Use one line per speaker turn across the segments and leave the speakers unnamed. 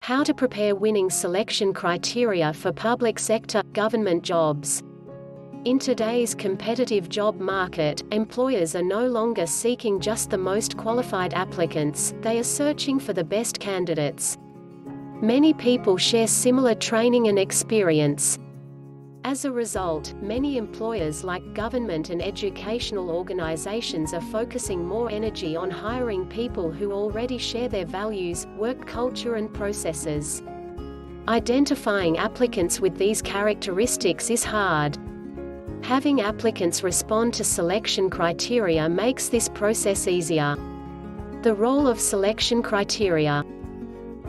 How to prepare winning selection criteria for public sector, government jobs. In today's competitive job market, employers are no longer seeking just the most qualified applicants, they are searching for the best candidates. Many people share similar training and experience. As a result, many employers like government and educational organizations are focusing more energy on hiring people who already share their values, work culture and processes. Identifying applicants with these characteristics is hard. Having applicants respond to selection criteria makes this process easier. The role of selection criteria.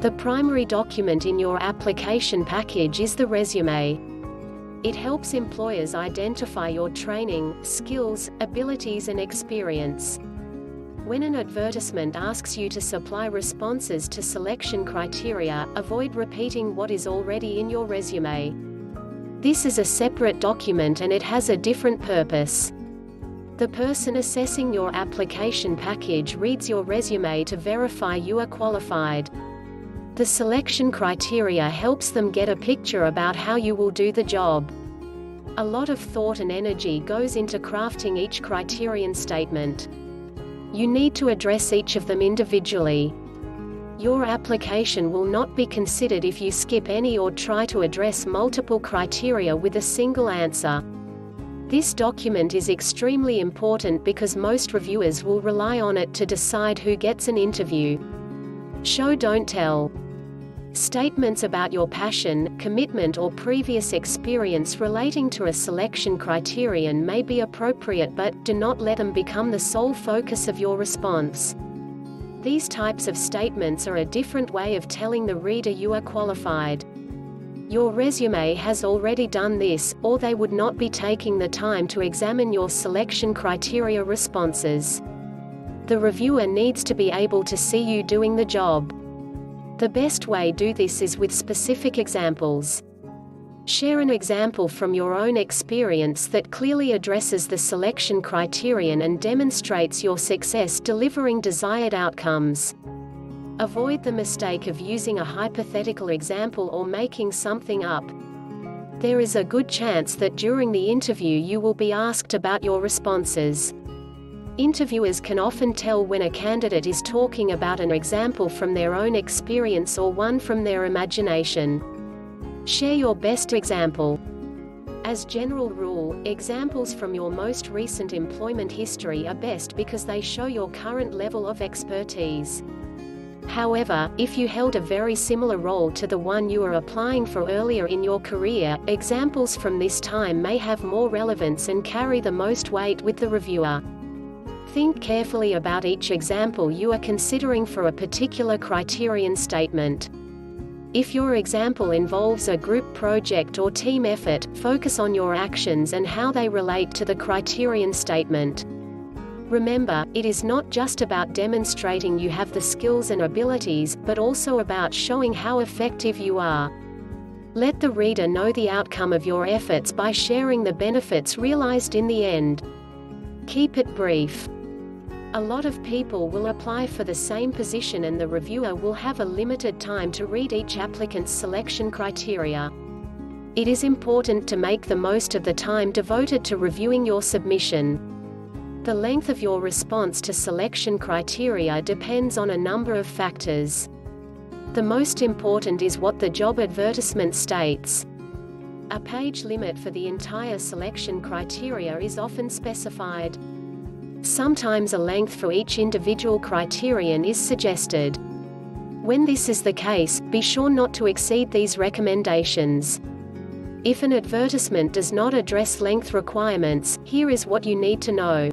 The primary document in your application package is the resume. It helps employers identify your training, skills, abilities and experience. When an advertisement asks you to supply responses to selection criteria, avoid repeating what is already in your resume. This is a separate document and it has a different purpose. The person assessing your application package reads your resume to verify you are qualified. The selection criteria helps them get a picture about how you will do the job. A lot of thought and energy goes into crafting each criterion statement. You need to address each of them individually. Your application will not be considered if you skip any or try to address multiple criteria with a single answer. This document is extremely important because most reviewers will rely on it to decide who gets an interview. Show don't tell. Statements about your passion, commitment or previous experience relating to a selection criterion may be appropriate, but do not let them become the sole focus of your response. These types of statements are a different way of telling the reader you are qualified. Your resume has already done this, or they would not be taking the time to examine your selection criteria responses. The reviewer needs to be able to see you doing the job. The best way to do this is with specific examples. Share an example from your own experience that clearly addresses the selection criterion and demonstrates your success delivering desired outcomes. Avoid the mistake of using a hypothetical example or making something up. There is a good chance that during the interview you will be asked about your responses. Interviewers can often tell when a candidate is talking about an example from their own experience or one from their imagination. Share your best example. As general rule, examples from your most recent employment history are best because they show your current level of expertise. However, if you held a very similar role to the one you are applying for earlier in your career, examples from this time may have more relevance and carry the most weight with the reviewer. Think carefully about each example you are considering for a particular criterion statement. If your example involves a group project or team effort, focus on your actions and how they relate to the criterion statement. Remember, it is not just about demonstrating you have the skills and abilities, but also about showing how effective you are. Let the reader know the outcome of your efforts by sharing the benefits realized in the end. Keep it brief. A lot of people will apply for the same position and the reviewer will have a limited time to read each applicant's selection criteria. It is important to make the most of the time devoted to reviewing your submission. The length of your response to selection criteria depends on a number of factors. The most important is what the job advertisement states. A page limit for the entire selection criteria is often specified. Sometimes a length for each individual criterion is suggested. When this is the case, be sure not to exceed these recommendations. If an advertisement does not address length requirements, here is what you need to know.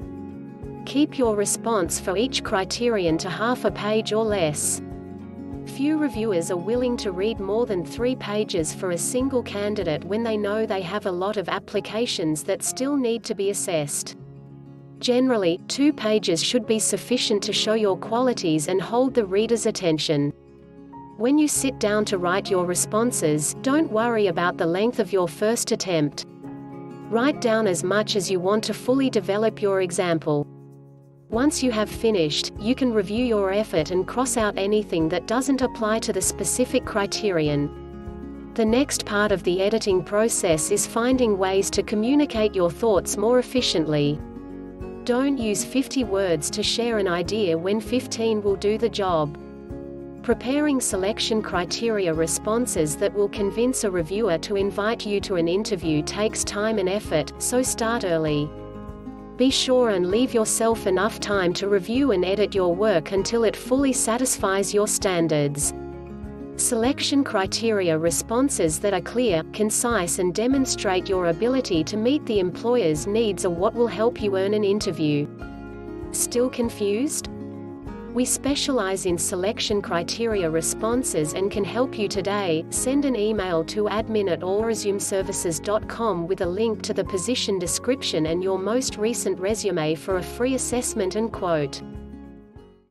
Keep your response for each criterion to half a page or less. Few reviewers are willing to read more than 3 pages for a single candidate when they know they have a lot of applications that still need to be assessed. Generally, 2 pages should be sufficient to show your qualities and hold the reader's attention. When you sit down to write your responses, don't worry about the length of your first attempt. Write down as much as you want to fully develop your example. Once you have finished, you can review your effort and cross out anything that doesn't apply to the specific criterion. The next part of the editing process is finding ways to communicate your thoughts more efficiently. Don't use 50 words to share an idea when 15 will do the job. Preparing selection criteria responses that will convince a reviewer to invite you to an interview takes time and effort, so start early. Be sure and leave yourself enough time to review and edit your work until it fully satisfies your standards. Selection criteria responses that are clear, concise and demonstrate your ability to meet the employer's needs are what will help you earn an interview. Still confused? We specialize in selection criteria responses and can help you today. Send an email to admin@allresumeservices.com with a link to the position description and your most recent resume for a free assessment and quote.